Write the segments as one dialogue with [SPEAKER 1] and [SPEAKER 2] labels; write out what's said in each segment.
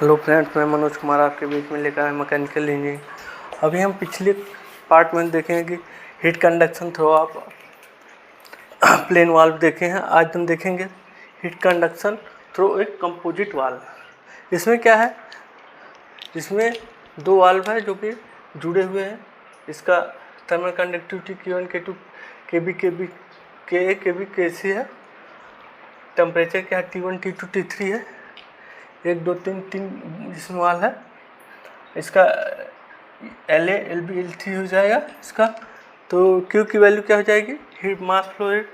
[SPEAKER 1] Hello friends, मैं मनोज कुमार आपके बीच में लेकर आया मैकेनिकल इंजीनियरिंग। अभी हम पिछले पार्ट में देखेंगे कि हीट कंडक्शन थ्रू आप प्लेन वाल्व देखे हैं। आज हम देखेंगे हीट कंडक्शन थ्रू एक कंपोजिट वाल्व। इसमें क्या है, इसमें दो वाल्व है जो कि जुड़े हुए हैं। इसका thermal conductivity Q1 K2 KB KA KB KC है। टेम्परेचर क्या है, T1 T2 T3 है। 1 2 3 3 जिसमें वाल है। इसका LA LB L3 हो जाएगा इसका। तो Q की वैल्यू क्या हो जाएगी, heat mass flow rate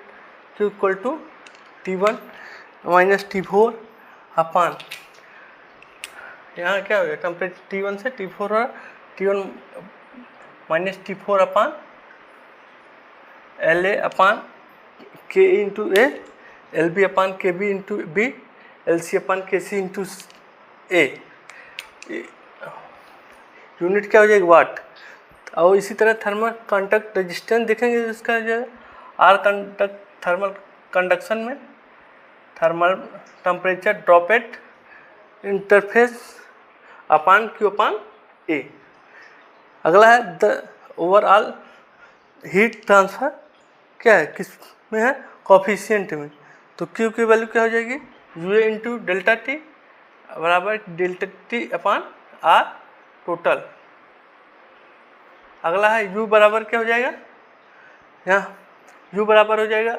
[SPEAKER 1] Q equal to T1 minus T4 upon, यहाँ क्या हो गया, टेम्परेचर T1 से T4 हो रहा, T1 minus T4 upon LA upon K into A, LB upon KB into B, LC upon KC into A। Unit क्या हो जाएगी, वाट। और इसी तरह थर्मल कंडक्ट रेजिस्टेंस देखेंगे, इसका जो है आर कंडक्ट थर्मल कंडक्शन में thermal temperature drop eight interface upon Q upon A। अगला है द ओवरऑल हीट ट्रांसफर क्या है, किस में है, कॉफिशिएंट में। तो Q की वैल्यू क्या हो जाएगी, UA इंटू डेल्टा टी बराबर delta t upon r total. अगला है U बराबर क्या हो जाएगा, यहाँ U बराबर हो जाएगा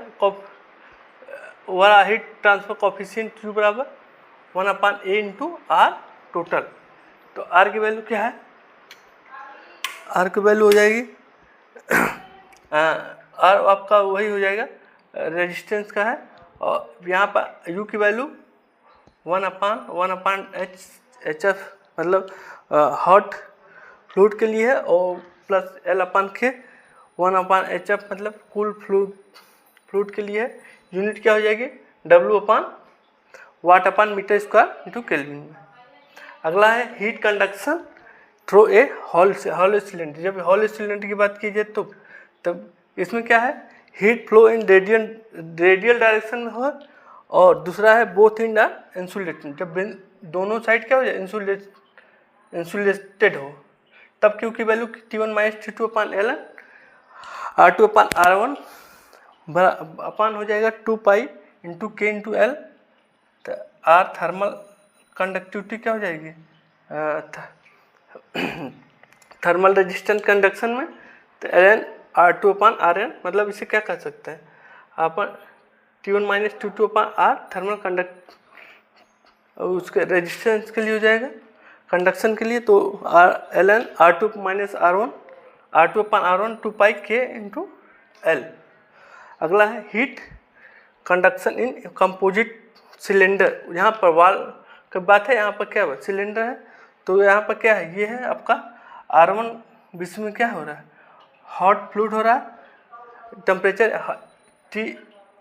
[SPEAKER 1] overall heat transfer coefficient U बराबर 1 अपान A इंटू आर टोटल। तो R की वैल्यू क्या है, R की वैल्यू हो जाएगी R आपका वही हो जाएगा रेजिस्टेंस का है। और यहाँ पर U की वैल्यू 1 अपान HF मतलब हॉट फ्लूइड के लिए है, और प्लस L अपान के 1 अपान HF मतलब कूल फ्लूइड के लिए है। यूनिट क्या हो जाएगी, W अपान वाट अपान मीटर स्क्वायर इंटू केल्विन में। अगला है heat conduction through a hall cylinder. जब हॉल सिलेंडर की बात की जाए तो तब इसमें क्या है, heat flow in radial direction में हो, और दूसरा है बोथ इन द इंसुलेटेड। जब दोनों साइड क्या हो जाए, इंसुलेटेड हो, तब Q की वैल्यू T1 माइनस T2 अपान Ln R2 अपान R1 अपान हो जाएगा 2 pi into K into L। तो R थर्मल कंडक्टिविटी क्या हो जाएगी, थर्मल रेजिस्टेंस कंडक्शन में, तो Ln R2 अपान Rn मतलब इसे क्या कर सकते हैं अपन, T1 माइनस T2 अपान R थर्मल कंडक्ट उसके रेजिस्टेंस के लिए हो जाएगा, कंडक्शन के लिए। तो Ln R2 माइनस R2 अपान R1 2 पाई K इंटू L। अगला है हीट कंडक्शन इन कंपोजिट सिलेंडर। यहाँ पर वाल की बात है, यहाँ पर क्या है, सिलेंडर है। तो यहाँ पर क्या है, ये है आपका R1, बीच में क्या हो रहा है, हॉट फ्लूइड हो रहा है, टेम्परेचर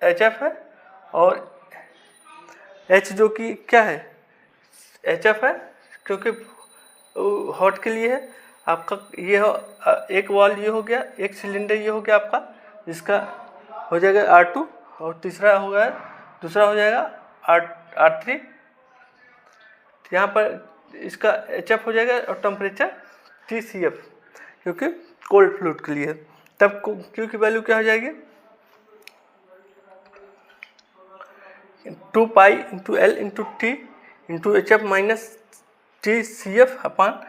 [SPEAKER 1] HF है, और H जो कि क्या है, HF है क्योंकि हॉट के लिए है आपका। ये हो एक वॉल ये हो गया, एक सिलेंडर ये हो गया आपका, जिसका हो जाएगा R2, और दूसरा हो जाएगा R3। यहाँ पर इसका HF हो जाएगा और टेम्परेचर TCF क्योंकि कोल्ड फ्लूइड के लिए। तब Q की वैल्यू क्या हो जाएगी, 2 pi into L into T into HF minus TCF अपान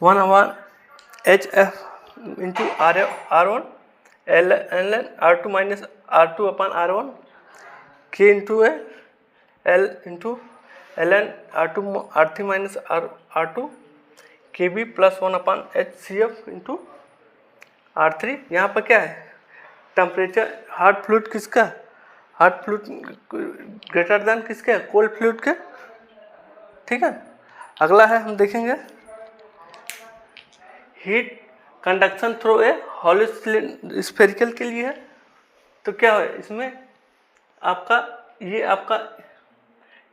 [SPEAKER 1] 1 अपान HF into R1 Ln R2 minus R2 अपान R1 K into L into Ln R3 minus R2 KB plus 1 अपान HCF into R3। यहाँ पर क्या है, temperature hot fluid किसका, hot fluid greater than किसके, cold fluid के। ठीक है। अगला है, हम देखेंगे heat conduction through a hollow spherical के लिए है। तो क्या है इसमें आपका, ये आपका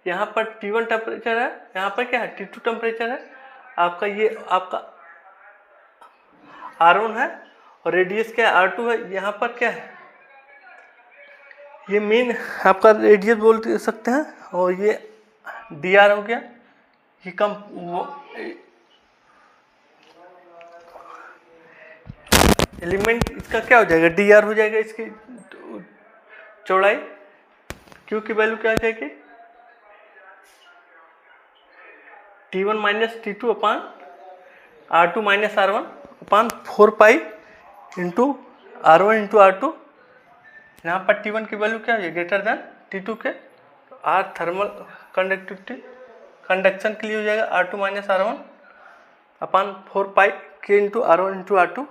[SPEAKER 1] यहाँ पर T1 टेम्परेचर है, यहाँ पर क्या है T2 टेम्परेचर है आपका, ये आपका R1 है, और रेडियस क्या है R2 है। यहाँ पर क्या है, ये मेन आपका रेडियस बोल सकते हैं, और ये DR हो गया, ये कम एलिमेंट इसका क्या हो जाएगा, डी आर हो जाएगा, इसकी चौड़ाई क्यू की वैल्यू क्या हो जाएगी, T1 माइनस T2 अपान R2 माइनस R1 अपान 4 pi into R1 into R2। यहाँ पर T1 की वैल्यू क्या है, ग्रेटर देन T2 के। R थर्मल कंडक्टिविटी कंडक्शन के लिए हो जाएगा R2 माइनस R1 अपान 4 पाई के इंटू R1 इंटू R2।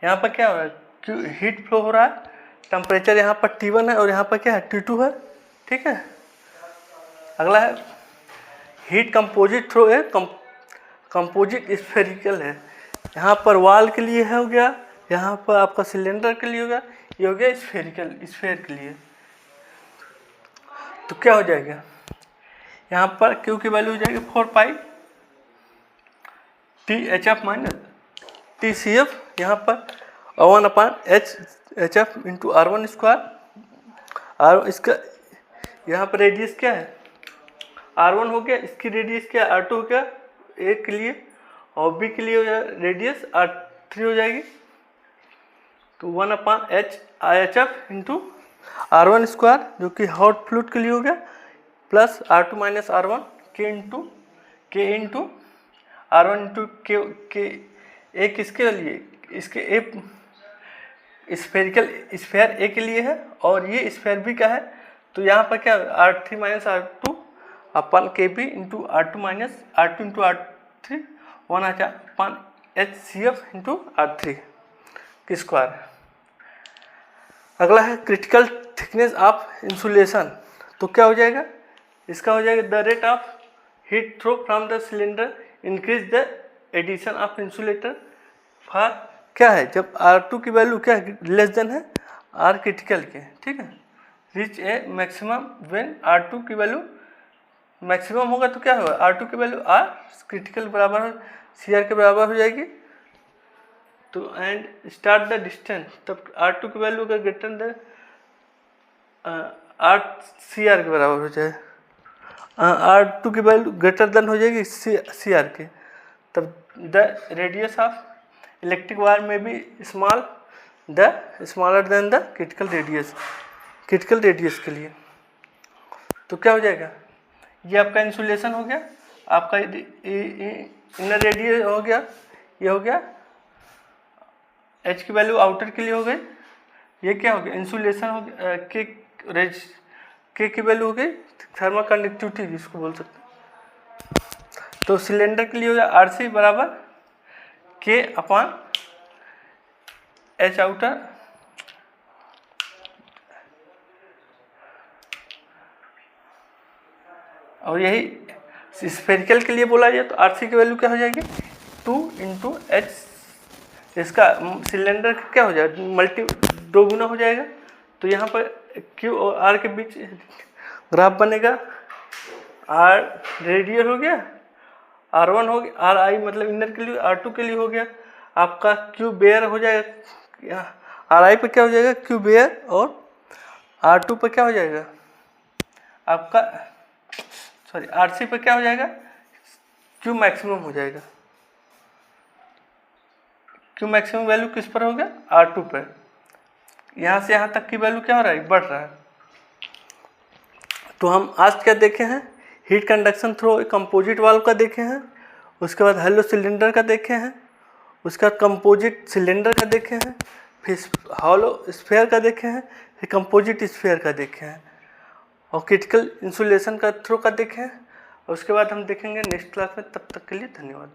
[SPEAKER 1] यहाँ पर क्या हो रहा है, क्यों हीट फ्लो हो रहा है, टेम्परेचर यहाँ पर T1 है और यहाँ पर क्या है T2 है, ठीक है। अगला है हीट कंपोजिट थ्रो है, कंपोजिट स्फेरिकल है। यहाँ पर वॉल के लिए है हो गया, यहाँ पर आपका सिलेंडर के लिए हो गया, ये हो गया स्फेरिकल, स्फेयर के लिए। तो क्या हो जाएगा, यहाँ पर क्यू की वैल्यू हो जाएगी 4 pi T H F minus T C F, यहाँ पर 1 upon H F into R1 square. R इसका यहाँ पर रेडियस क्या है, R1 हो गया, इसकी रेडियस क्या है R2 हो गया ए के लिए, और बी के लिए हो जाएगा रेडियस R3 हो जाएगी। तो 1 upon H F into R1 square जो कि हॉट फ्लूइड के लिए हो गया, प्लस R2 माइनस R1 के इंटू R1 इंटू के ए किसके लिए, इसके ए स्फेरिकल स्फेयर ए के लिए है और ये स्फेयर बी का है। तो यहाँ पर क्या R3 minus R2 upon K B into R2 minus R2 into R3 1 upon H C F into R3 की स्क्वायर। अगला है क्रिटिकल थिकनेस ऑफ इंसुलेशन। तो क्या हो जाएगा, इसका हो जाएगा the rate of heat through from the cylinder increase the addition of insulator for क्या है, जब R2 की वैल्यू क्या है लेस देन है R क्रिटिकल के, ठीक है। Reach a maximum when R2 की वैल्यू मैक्सिमम होगा तो क्या होगा, R2 की वैल्यू R क्रिटिकल बराबर CR के बराबर हो जाएगी। तो एंड स्टार्ट द डिस्टेंस, तब R2 की वैल्यू अगर ग्रेटर देन R CR के बराबर हो जाए, R2 की वैल्यू ग्रेटर देन हो जाएगी CR के, तब the radius of electric wire में भी smaller than the critical radius के लिए। तो क्या हो जाएगा, ये आपका इंसुलेशन हो गया, आपका इनर रेडियस हो गया, ये हो गया H की वैल्यू आउटर के लिए हो गई, ये क्या हो गया इंसुलेशन हो गया, के की वैल्यू हो गई थर्मल कंडक्टिविटी जिसको बोल सकते हैं। तो सिलेंडर के लिए हो गया RC बराबर के अपान H आउटर और यही स्फेरिकल के लिए बोला जाए तो RC की वैल्यू क्या हो जाएगी 2 इंटू एच, इसका सिलेंडर क्या हो जाएगा दो गुना हो जाएगा। तो यहाँ पर Q और R के बीच ग्राफ बनेगा, R रेडियल हो गया, R1 हो गया, RI मतलब इनर के लिए, R2 के लिए हो गया आपका Q बेयर हो जाएगा, RI पे क्या हो जाएगा Q बेयर, और R2 पे क्या हो जाएगा आपका RC पे क्या हो जाएगा Q मैक्सिमम हो जाएगा। Q मैक्सिमम वैल्यू किस पर हो गया R2 पे, यहाँ से यहाँ तक की वैल्यू क्या हो रहा है बढ़ रहा है। तो हम आज क्या देखे हैं, heat conduction through composite valve का देखे हैं, उसके बाद हेलो सिलेंडर का देखे हैं, उसका कंपोजिट सिलेंडर का देखे हैं, फिर हॉलो स्फेयर का देखे हैं, फिर कंपोजिट स्फेयर का देखे हैं, और क्रिटिकल इंसुलेशन का थ्रू का देखे हैं। उसके बाद हम देखेंगे नेक्स्ट क्लास में, तब तक के लिए धन्यवाद।